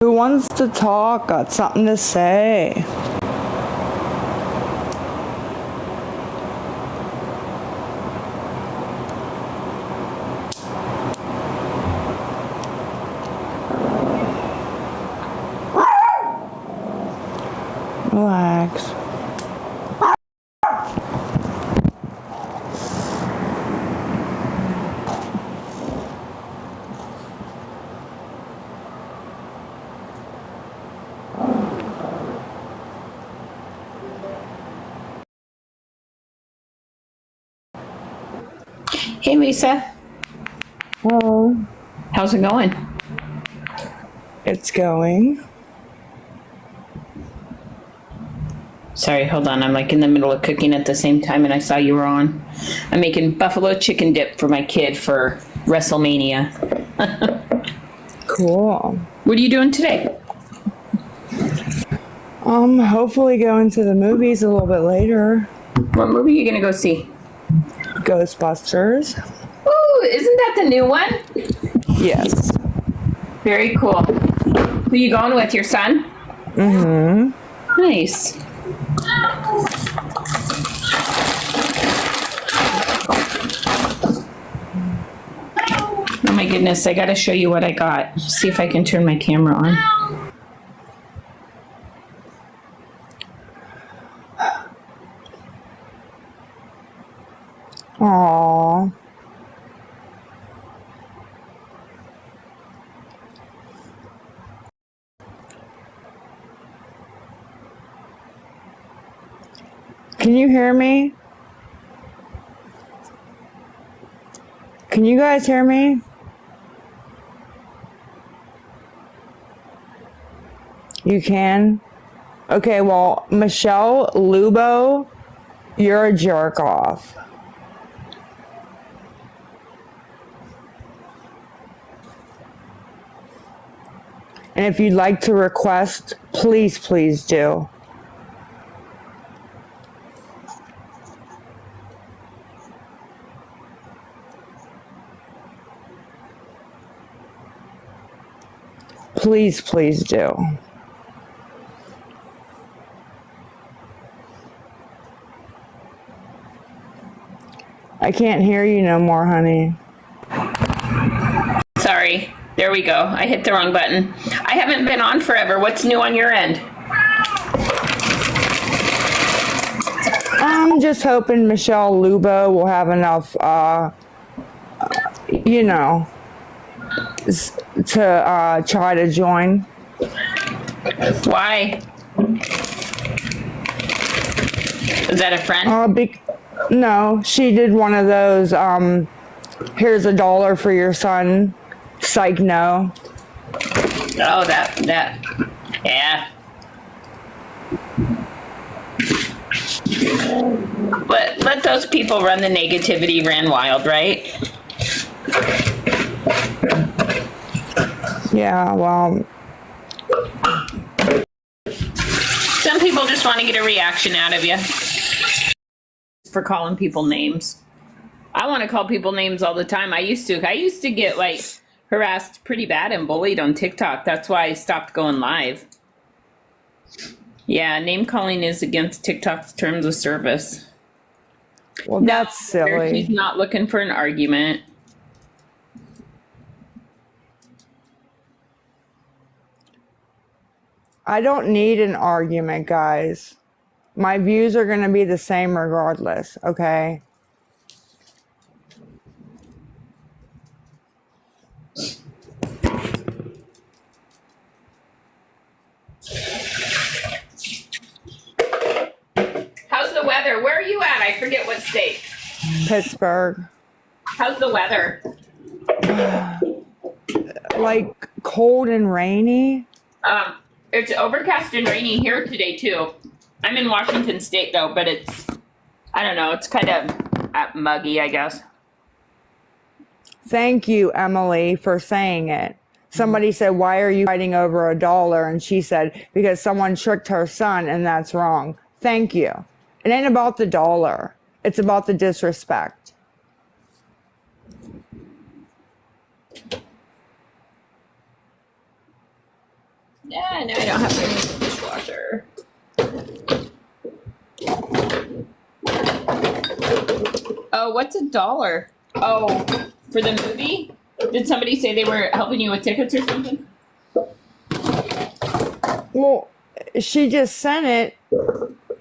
Who wants to talk? Got something to say. Relax. Hey, Lisa. Hello. How's it going? It's going. Sorry, hold on. I'm like in the middle of cooking at the same time and I saw you were on. I'm making buffalo chicken dip for my kid for WrestleMania. Cool. What are you doing today? Hopefully going to the movies a little bit later. What movie are you going to go see? Ghostbusters. Ooh, isn't that the new one? Yes. Very cool. Who you going with, your son? Mm-hmm. Nice. Oh my goodness, I gotta show you what I got. See if I can turn my camera on. Aww. Can you hear me? Can you guys hear me? You can? Okay, well, Michelle Lubo, you're a jerk off. And if you'd like to request, please, please do. Please, please do. I can't hear you no more, honey. Sorry. There we go. I hit the wrong button. I haven't been on forever. What's new on your end? I'm just hoping Michelle Lubo will have enough, to try to join. Why? Is that a friend? No, she did one of those, here's $1 for your son. Psych, no. Oh, that, yeah. But let those people run the negativity ran wild, right? Yeah, well. Some people just want to get a reaction out of you. For calling people names. I want to call people names all the time. I used to get like harassed pretty bad and bullied on TikTok. That's why I stopped going live. Yeah, name calling is against TikTok's terms of service. Well, that's silly. She's not looking for an argument. I don't need an argument, guys. My views are going to be the same regardless, okay? How's the weather? Where are you at? I forget what state. Pittsburgh. How's the weather? Like cold and rainy? It's overcast and rainy here today too. I'm in Washington State though, but it's, I don't know, it's kind of muggy, I guess. Thank you, Emily, for saying it. Somebody said, why are you fighting over $1? And she said, because someone tricked her son and that's wrong. Thank you. It ain't about the dollar. It's about the disrespect. Yeah, no, I don't have to use the dishwasher. Oh, what's $1? Oh, for the movie? Did somebody say they were helping you with tickets or something? Well, she just sent it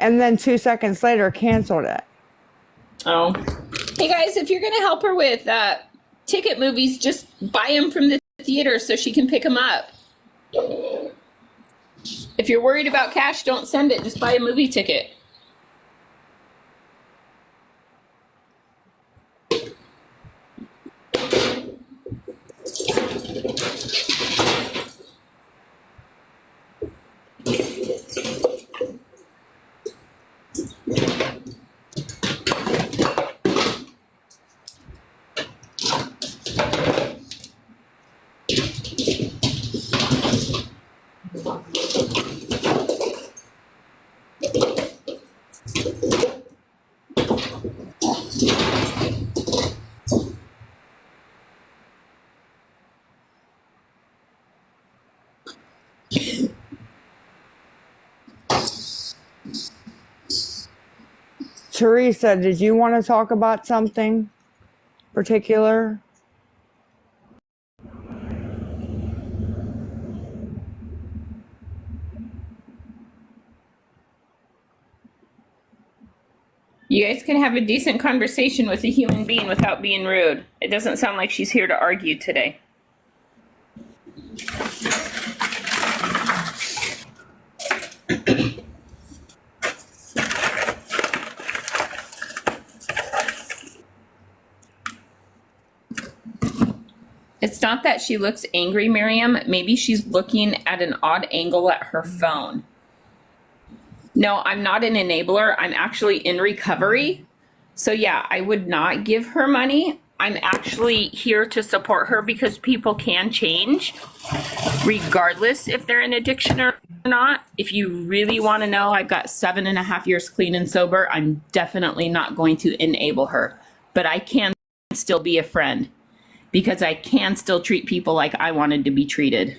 and then 2 seconds later canceled it. Oh. Hey guys, if you're going to help her with ticket movies, just buy them from the theater so she can pick them up. If you're worried about cash, don't send it. Just buy a movie ticket. Teresa, did you want to talk about something particular? You guys can have a decent conversation with a human being without being rude. It doesn't sound like she's here to argue today. It's not that she looks angry, Miriam. Maybe she's looking at an odd angle at her phone. No, I'm not an enabler. I'm actually in recovery. So yeah, I would not give her money. I'm actually here to support her because people can change regardless if they're in addiction or not. If you really want to know, I've got 7.5 years clean and sober. I'm definitely not going to enable her, but I can still be a friend because I can still treat people like I wanted to be treated.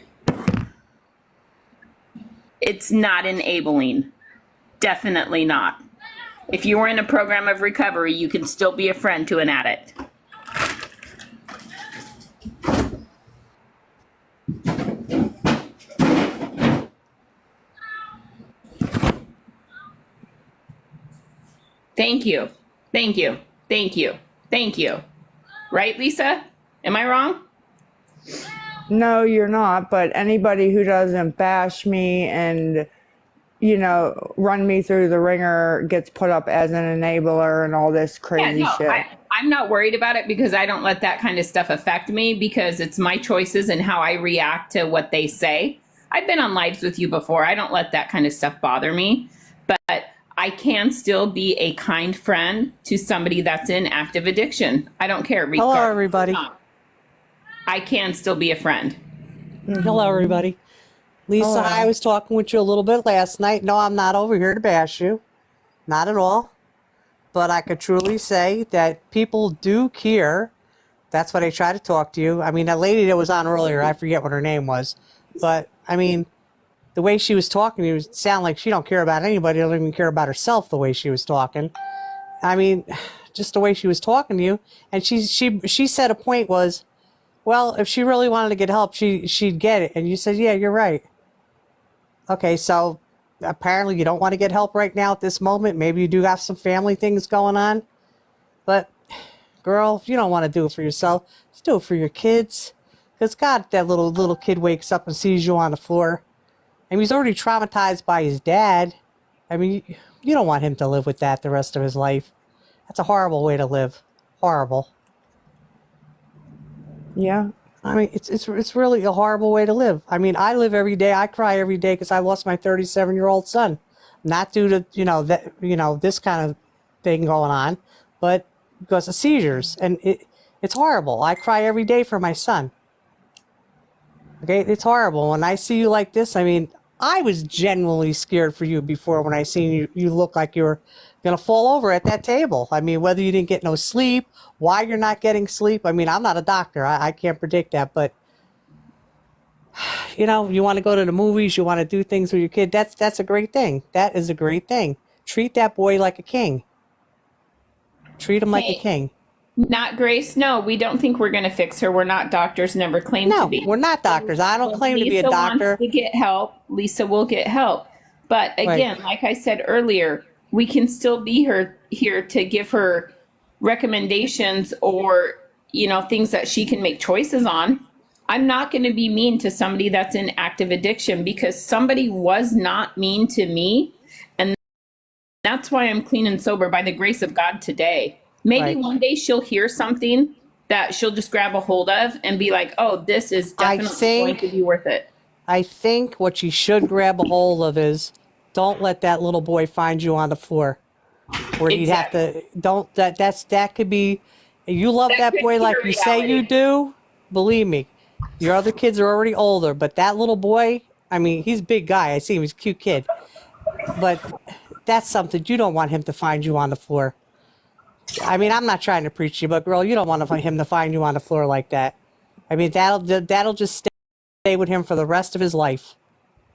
It's not enabling. Definitely not. If you were in a program of recovery, you can still be a friend to an addict. Thank you. Thank you. Thank you. Thank you. Right, Lisa? Am I wrong? No, you're not, but anybody who doesn't bash me and, you know, run me through the ringer gets put up as an enabler and all this crazy shit. I'm not worried about it because I don't let that kind of stuff affect me because it's my choices and how I react to what they say. I've been on lives with you before. I don't let that kind of stuff bother me, but I can still be a kind friend to somebody that's in active addiction. I don't care. Hello, everybody. I can still be a friend. Hello, everybody. Lisa, Hello. I was talking with you a little bit last night. No, I'm not over here to bash you. Not at all. But I could truly say that people do care. That's why they try to talk to you. I mean, that lady that was on earlier, I forget what her name was. But, I mean, the way she was talking to you sounded like she don't care about anybody. Don't even care about herself the way she was talking. I mean, just the way she was talking to you. And she said a point was, well, if she really wanted to get help, she'd get it. And you said, yeah, you're right. Okay, so apparently you don't want to get help right now at this moment. Maybe you do have some family things going on. But, girl, if you don't want to do it for yourself, just do it for your kids. Because, God, that little kid wakes up and sees you on the floor. And he's already traumatized by his dad. I mean, you don't want him to live with that the rest of his life. That's a horrible way to live. Horrible. Yeah. I mean, it's really a horrible way to live. I mean, I live every day. I cry every day because I lost my 37-year-old son, not due to this kind of thing going on, but because of seizures, and it's horrible. I cry every day for my son. Okay, it's horrible. When I see you like this, I mean, I was genuinely scared for you before when I seen you. You look like you were gonna fall over at that table. I mean, whether you didn't get no sleep, why you're not getting sleep. I mean, I'm not a doctor. I can't predict that, but You know, you want to go to the movies, you want to do things with your kid. That's a great thing. That is a great thing. Treat that boy like a king. Treat him like a Hey, king. not Grace. No, we don't think we're going to fix her. We're not doctors, never claimed to No, be. we're not doctors. I don't When claim to be a Lisa wants doctor. to get help, Lisa will get help. But Right. again, like I said earlier, we can still be here to give her recommendations or, things that she can make choices on. I'm not going to be mean to somebody that's in active addiction because somebody was not mean to me. And that's why I'm clean and sober by the grace of God today. Maybe Right. one day she'll hear something that she'll just grab a hold of and be like, oh, this is I definitely going to think be worth it. I think what you should grab a hold of is don't let that little boy find you on the floor where he'd have Exactly. to don't that could be you love That that could boy be like her you say you reality. do, believe me. Your other kids are already older, but that little boy, I mean, he's a big guy. I see him, he's a cute kid. But that's something you don't want him to find you on the floor. I mean, I'm not trying to preach you, but girl, you don't want him to find you on the floor like that. I mean, that'll just stay with him for the rest of his life.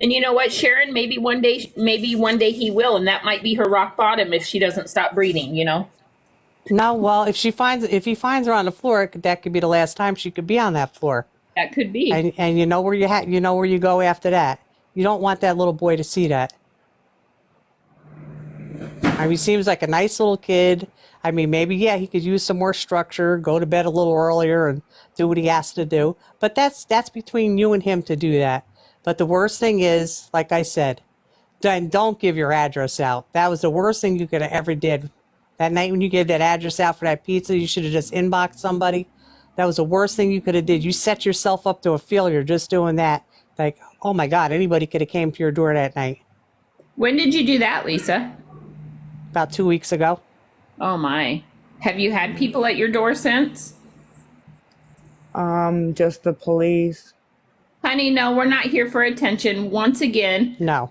And you know what, Sharon? Maybe one day he will, and that might be her rock bottom if she doesn't stop breathing. No, well, if he finds her on the floor, that could be the last time she could be on that floor. That could be. And you know where you know where you go after that. You don't want that little boy to see that. I mean, he seems like a nice little kid. I mean, maybe yeah, he could use some more structure, go to bed a little earlier, and do what he has to do. But that's between you and him to do that. But the worst thing is, like I said, then don't give your address out. That was the worst thing you could have ever did. That night when you gave that address out for that pizza, you should have just inboxed somebody. That was the worst thing you could have did. You set yourself up to a failure just doing that. Like, oh my God, anybody could have came to your door that night. When did you do that, Lisa? About 2 weeks ago. Oh my. Have you had people at your door since? Just the police. Honey, no, we're not here for attention. Once again, No.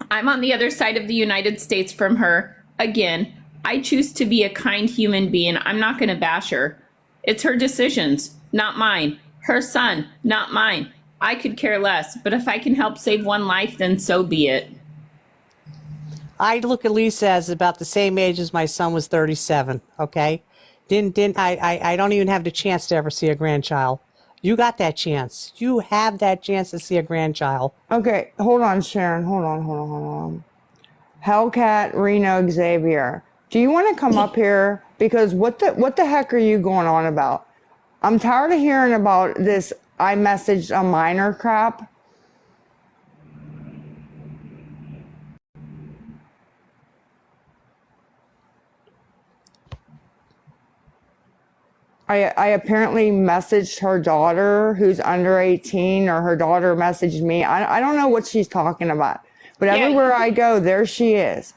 I'm on the other side of the United States from her. Again, I choose to be a kind human being. I'm not going to bash her. It's her decisions, not mine. Her son, not mine. I could care less, but if I can help save one life, then so be it. I look at Lisa as about the same age as my son was 37. Okay, didn't I don't even have the chance to ever see a grandchild. You got that chance. You have that chance to see a grandchild. Okay, hold on, Sharon. Hold on. Hellcat, Reno, Xavier. Do you want to come up here? Because what the heck are you going on about? I'm tired of hearing about this I messaged a minor crap. I apparently messaged her daughter who's under 18, or her daughter messaged me. I don't know what she's talking about. But Yeah, everywhere I go, there she is.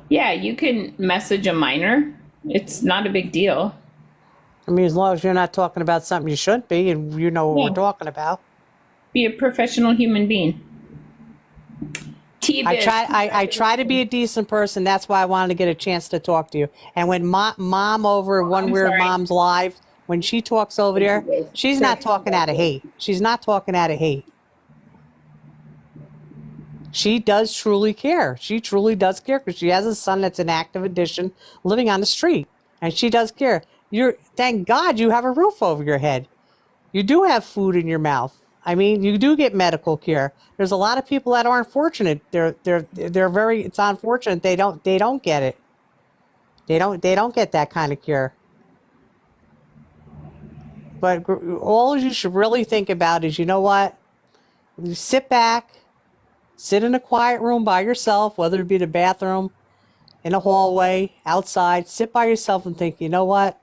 Yeah, you can message a minor. It's not a big deal. I mean, as long as you're not talking about something you shouldn't be, and you know what we're Yeah. talking about. Be a professional human being. T-Biz. I try to be a decent person. That's why I wanted to get a chance to talk to you. And when mom over One I'm Weird sorry. Mom's live, when she talks over there, she's not talking out of hate. She's not talking out of hate. She does truly care. She truly does care because she has a son that's in active addiction living on the street. And she does care. Thank God you have a roof over your head. You do have food in your mouth. I mean, you do get medical care. There's a lot of people that aren't fortunate. They're very. It's unfortunate they don't get it. They don't get that kind of care. But all you should really think about is, you know what? You sit back, sit in a quiet room by yourself, whether it be the bathroom, in a hallway, outside. Sit by yourself and think, you know what?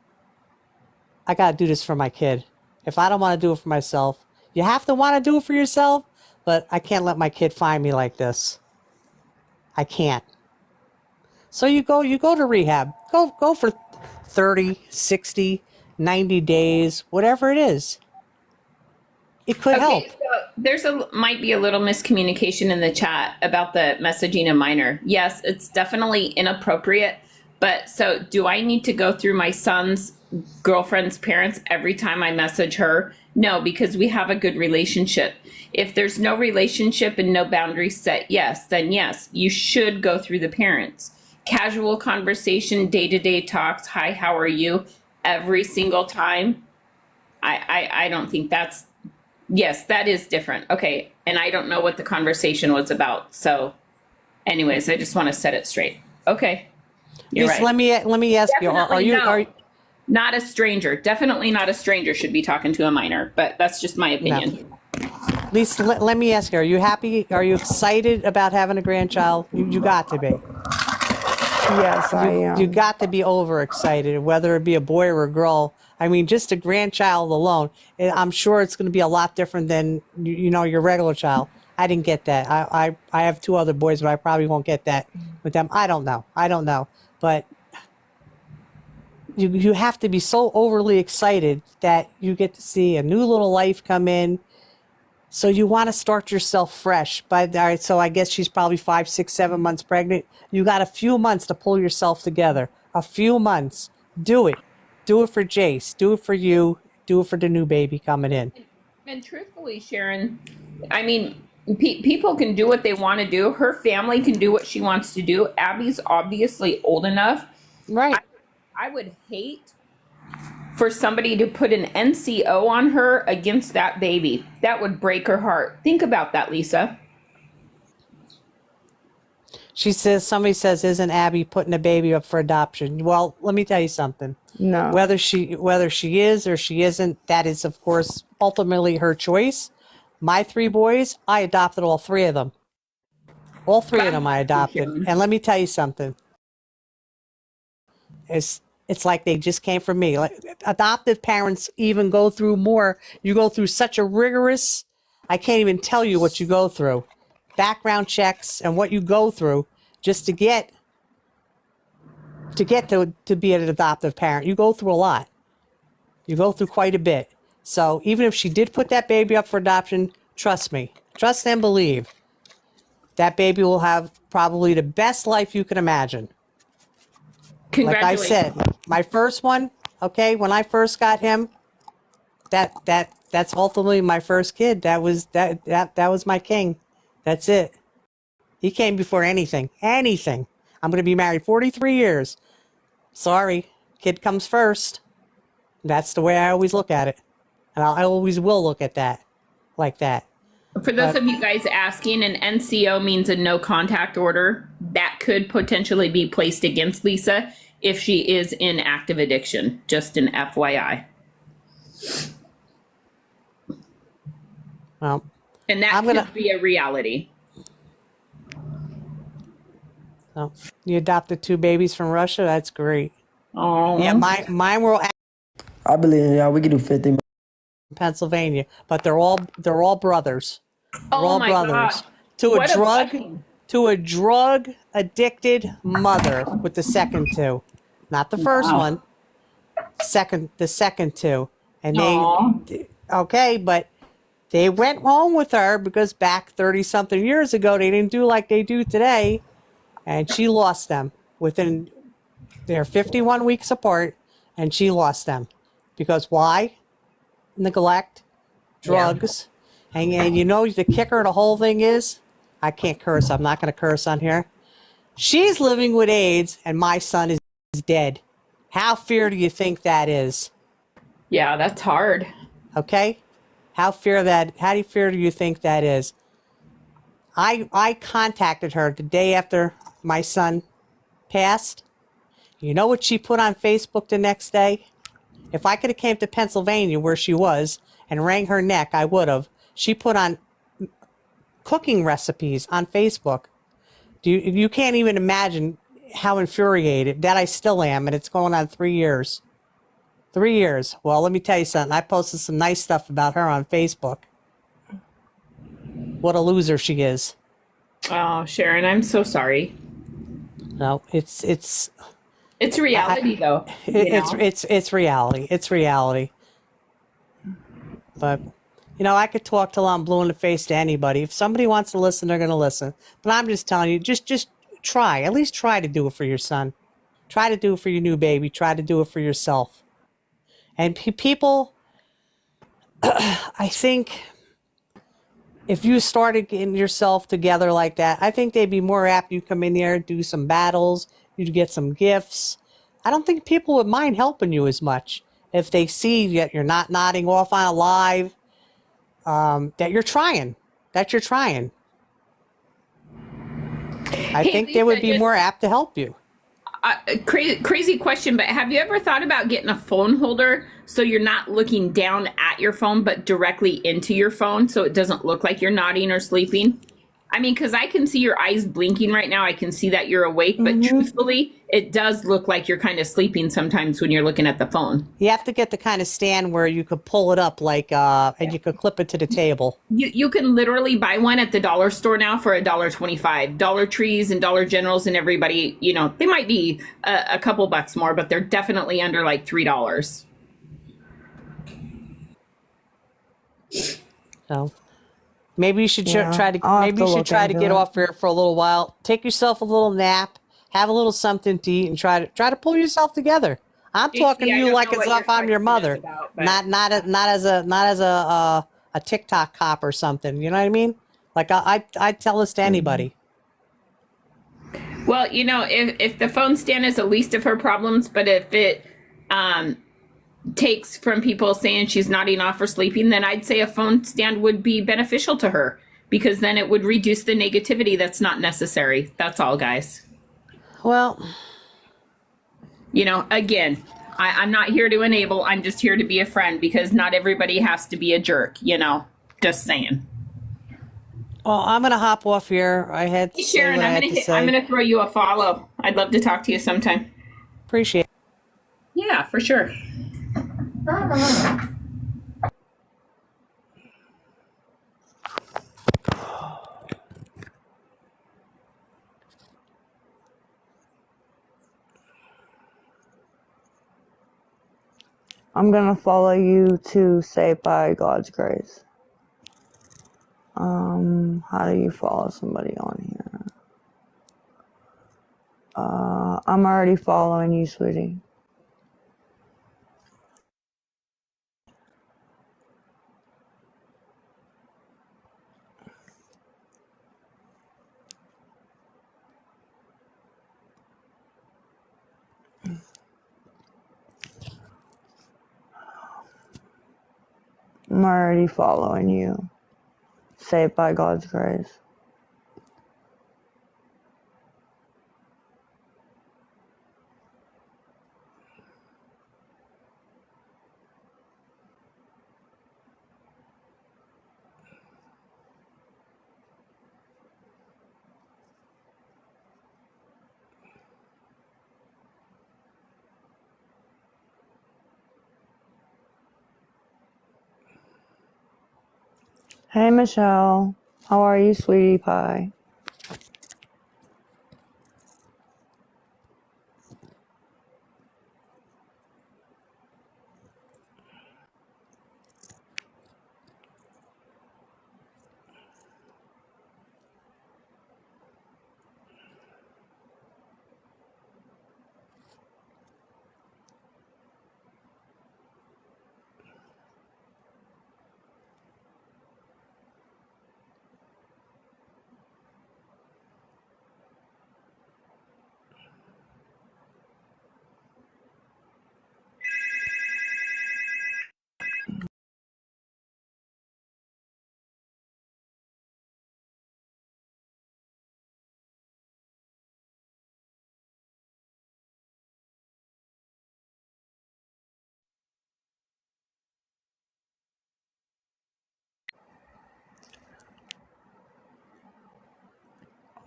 I got to do this for my kid. If I don't want to do it for myself, you have to want to do it for yourself, but I can't let my kid find me like this. I can't. So you go to rehab. Go for 30, 60, 90 days, whatever it is. It could help. Okay, so there's might be a little miscommunication in the chat about the messaging a minor. Yes, it's definitely inappropriate. But so do I need to go through my son's girlfriend's parents every time I message her? No, because we have a good relationship. If there's no relationship and no boundaries set, yes, then yes, you should go through the parents. Casual conversation, day-to-day talks, hi, how are you? Every single time. I don't think that's, yes, that is different. Okay. And I don't know what the conversation was about. So anyways, I just want to set it straight. Okay. You're Lisa, right. let me ask you, Definitely no. are you Not a stranger. Definitely not a stranger should be talking to a minor, but that's just my opinion. Lisa, let me ask you, are you happy? Are you excited about having a grandchild? You got to be. Yes, I am. You got to be overexcited, whether it be a boy or a girl. I mean, just a grandchild alone, I'm sure it's going to be a lot different than, your regular child. I didn't get that. I have 2 other boys, but I probably won't get that with them. I don't know. But you have to be so overly excited that you get to see a new little life come in. So you want to start yourself fresh. But all right, so I guess she's probably 5, 6, 7 months pregnant. You got a few months to pull yourself together. A few months. Do it. Do it for Jace. Do it for you. Do it for the new baby coming in. And truthfully, Sharon, I mean, people can do what they want to do. Her family can do what she wants to do. Abby's obviously old enough. Right. I would hate for somebody to put an NCO on her against that baby. That would break her heart. Think about that, Lisa. Somebody says, isn't Abby putting a baby up for adoption? Well, let me tell you something. No. Whether she is or she isn't, that is, of course, ultimately her choice. My 3 boys, I adopted all 3 of them. All 3 of them I adopted. And let me tell you something. It's like they just came from me. Like, adoptive parents even go through more. You go through such a rigorous, I can't even tell you what you go through. Background checks and what you go through just to get to be an adoptive parent. You go through a lot. You go through quite a bit. So even if she did put that baby up for adoption, trust me, trust and believe, that baby will have probably the best life you can imagine. Like I said, my first one, okay, when I first got him, that's ultimately my first kid. That was my king. That's it. He came before anything. Anything. I'm going to be married 43 years. Sorry, kid comes first. That's the way I always look at it. And I always will look at that like that. For those of you guys asking, an NCO means a no contact order. That could potentially be placed against Lisa if she is in active addiction. Just an FYI. Well, and that could be a reality. So you adopted 2 babies from Russia? That's great. Oh. Yeah, mine were I believe in y'all. We can do 50. in Pennsylvania, but they're all brothers. They're all my brothers. God. To What a a drug blessing. to a drug addicted mother with the second 2. Not the first one. The second 2. And okay, but they went home with her because back 30 something years ago they didn't do like they do today, and she lost them within, they're 51 weeks apart, and she lost them because why? Neglect, drugs, and the kicker of the whole thing is, I can't curse. I'm not going to curse on here. She's living with AIDS, and my son is dead. How fair do you think that is? Yeah, that's hard. Okay, how fair do you think that is? I contacted her the day after my son passed. You know what she put on Facebook the next day? If I could have came to Pennsylvania where she was and wrung her neck, I would have. She put on cooking recipes on Facebook. You can't even imagine how infuriated that I still am, and it's going on 3 years. 3 years. Well, let me tell you something. I posted some nice stuff about her on Facebook. What a loser she is. Oh, Sharon, I'm so sorry. No, it's reality, though. It's reality. It's reality. But I could talk till I'm blue in the face to anybody. If somebody wants to listen, they're going to listen. But I'm just telling you, just try. At least try to do it for your son. Try to do it for your new baby. Try to do it for yourself. And people, I think if you started getting yourself together like that, I think they'd be more apt. You come in there, do some battles, you'd get some gifts. I don't think people would mind helping you as much if they see that you're not nodding off on a live, that you're trying, that you're trying. I Hey, think they would Lisa, be just more apt to help you. crazy question, but have you ever thought about getting a phone holder so you're not looking down at your phone, but directly into your phone so it doesn't look like you're nodding or sleeping? I mean, because I can see your eyes blinking right now. I can see that you're awake, but truthfully, it does look like you're kind of sleeping sometimes when you're looking at the phone. You have to get the kind of stand where you could pull it up like, and you could clip it to the table. You can literally buy one at the dollar store now for $1.25. Dollar Trees and Dollar Generals and everybody, you know, they might be a couple bucks more, but they're definitely under like $3. So maybe you should Yeah, try to I'll have maybe to you should look try to into get it. off here for a little while. Take yourself a little nap, have a little something to eat, and try to pull yourself together. I'm talking to JC, I you don't like know as what your if I'm your question is mother, about, but not as a TikTok cop or something. You know what I mean? Like I tell this to anybody. well, you know, if the phone stand is the least of her problems, but if it takes from people saying she's nodding off or sleeping, then I'd say a phone stand would be beneficial to her because then it would reduce the negativity that's not necessary. That's all, guys. Well, You know, again, I'm not here to enable, I'm just here to be a friend because not everybody has to be a jerk, you know, just saying. I'm gonna hop off here. I had to Hey, say Sharon, what I had to I'm say. gonna throw you a follow. I'd love to talk to you sometime. Appreciate it. Yeah, for sure. I'm gonna follow you to say by God's grace. How do you follow somebody on here? I'm already following you, sweetie. I'm already following you. Saved by God's grace. Hey, Michelle. How are you, sweetie pie?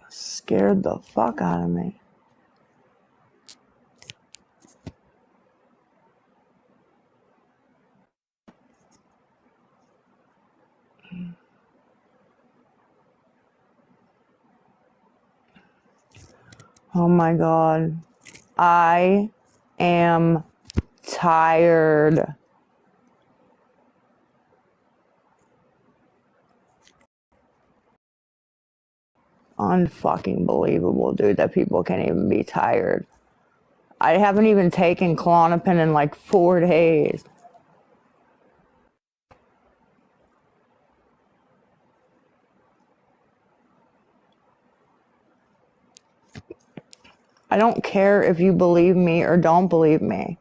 Scared the fuck out of me. Oh my God. I am tired. Unfucking believable, dude, that people can't even be tired. I haven't even taken Klonopin in like 4 days. I don't care if you believe me or don't believe me,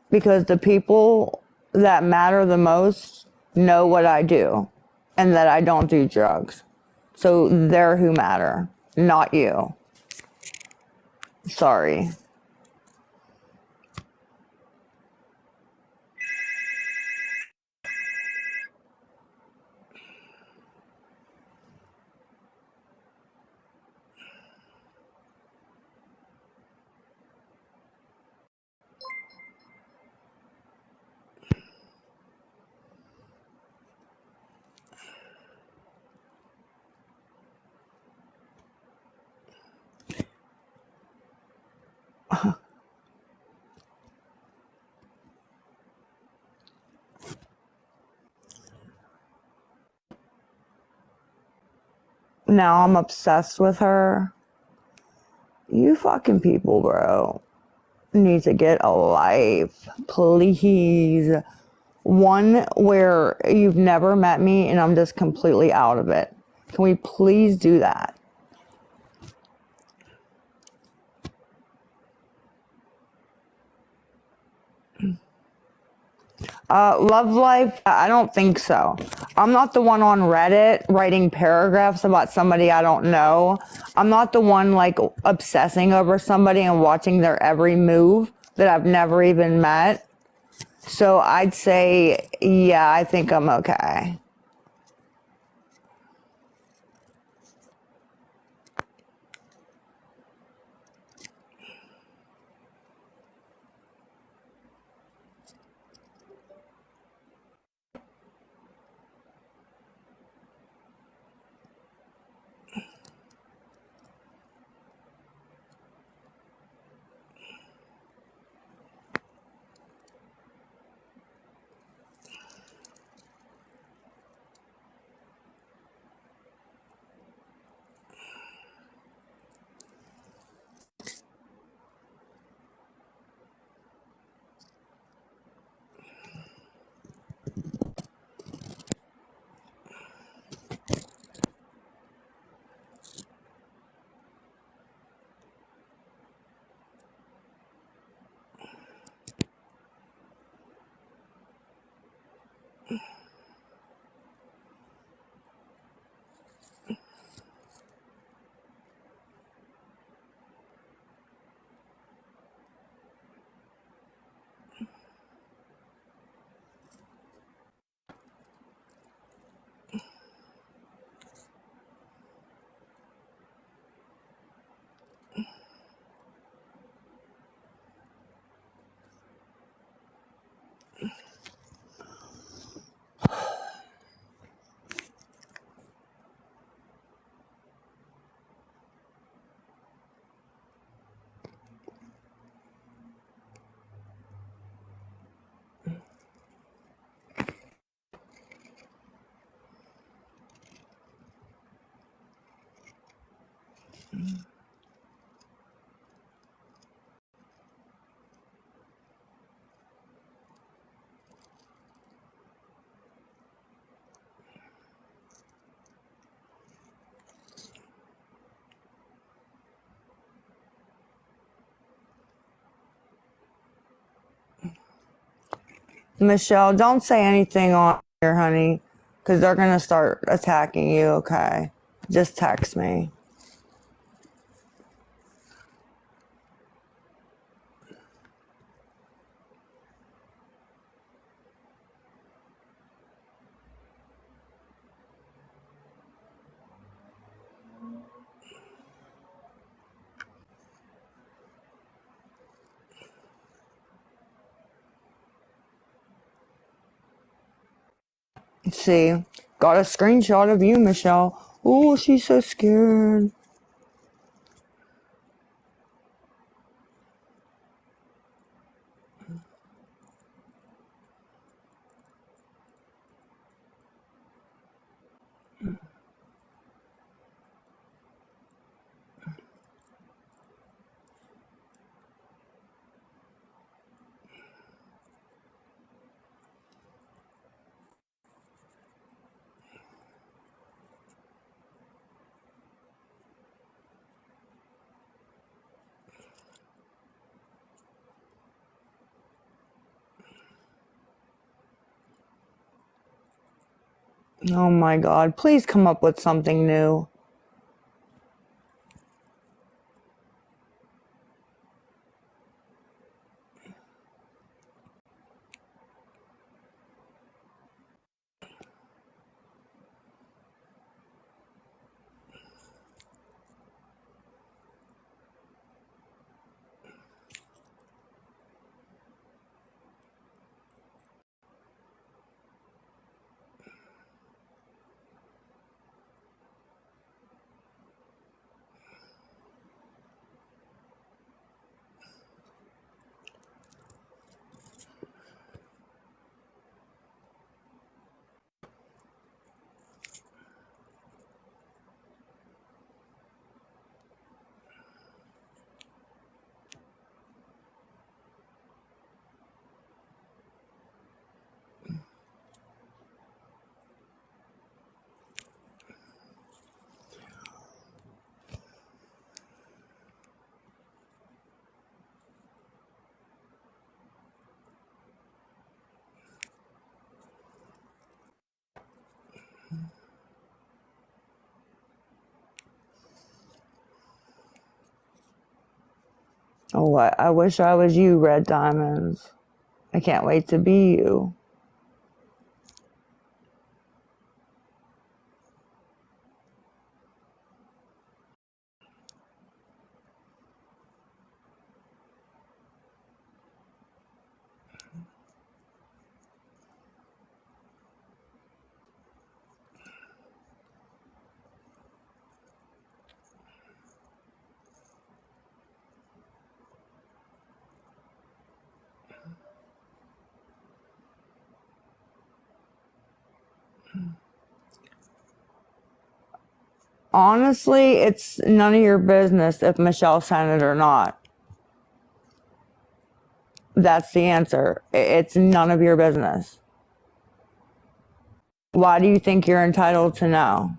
because the people that matter the most know what I do and that I don't do drugs. So they're who matter, not you. Sorry. Now I'm obsessed with her. You fucking people, bro, need to get a life, please. One where you've never met me and I'm just completely out of it. Can we please do that? Love life? I don't think so. I'm not the one on Reddit writing paragraphs about somebody I don't know. I'm not the one like obsessing over somebody and watching their every move that I've never even met. So I'd say, yeah, I think I'm okay. Michelle, don't say anything on here, honey, because they're going to start attacking you, okay? Just text me. See, got a screenshot of you, Michelle. Oh, she's so scared. Oh my God. Please come up with something new. Oh, I wish I was you, Red Diamonds. I can't wait to be you. Honestly, it's none of your business if Michelle sent it or not. That's the answer. It's none of your business. Why do you think you're entitled to know?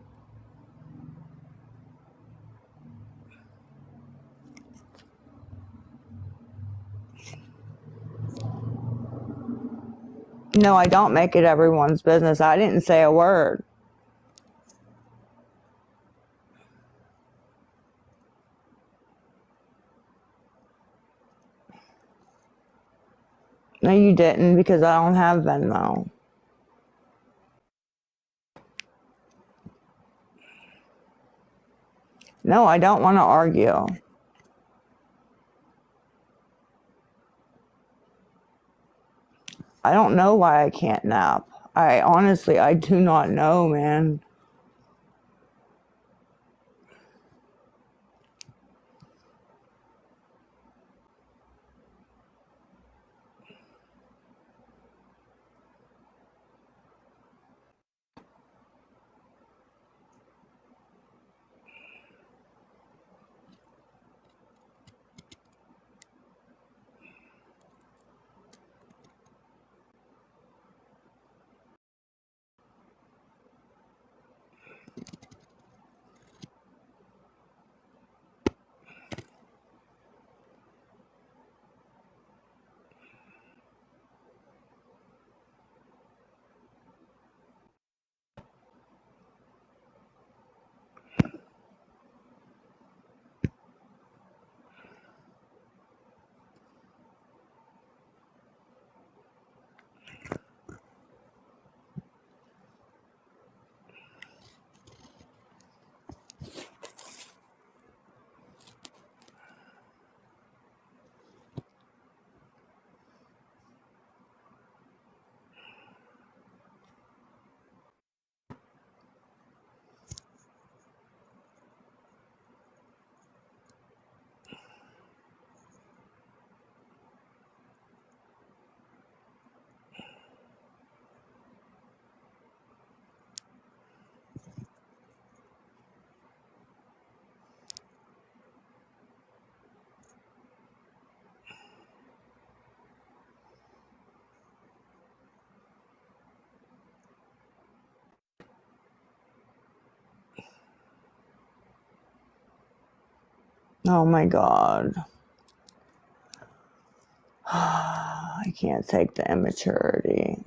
No, I don't make it everyone's business. I didn't say a word. No, you didn't, because I don't have Venmo. No, I don't want to argue. I don't know why I can't nap. I do not know, man. Oh my God. I can't take the immaturity.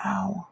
Ow.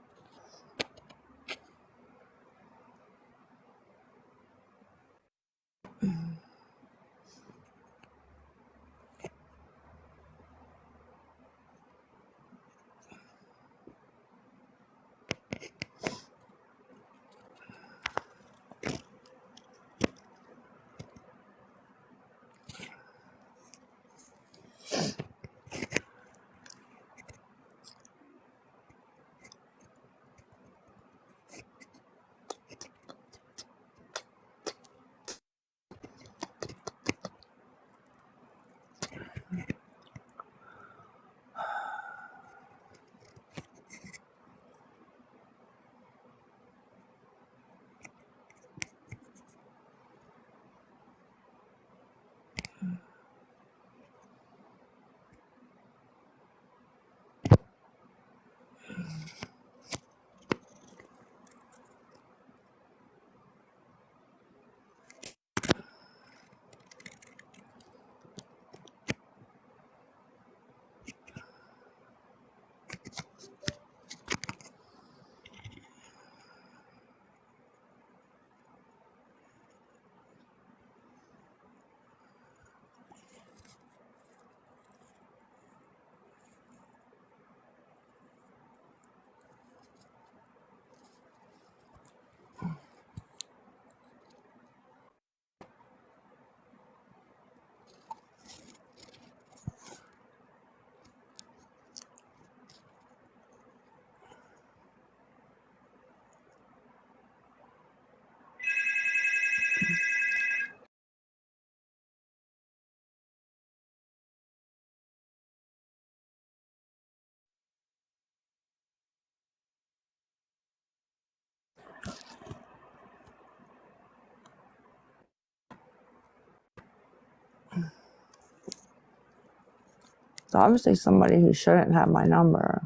It's obviously somebody who shouldn't have my number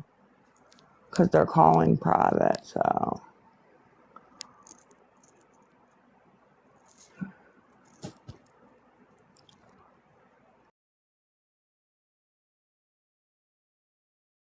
because they're calling private, so.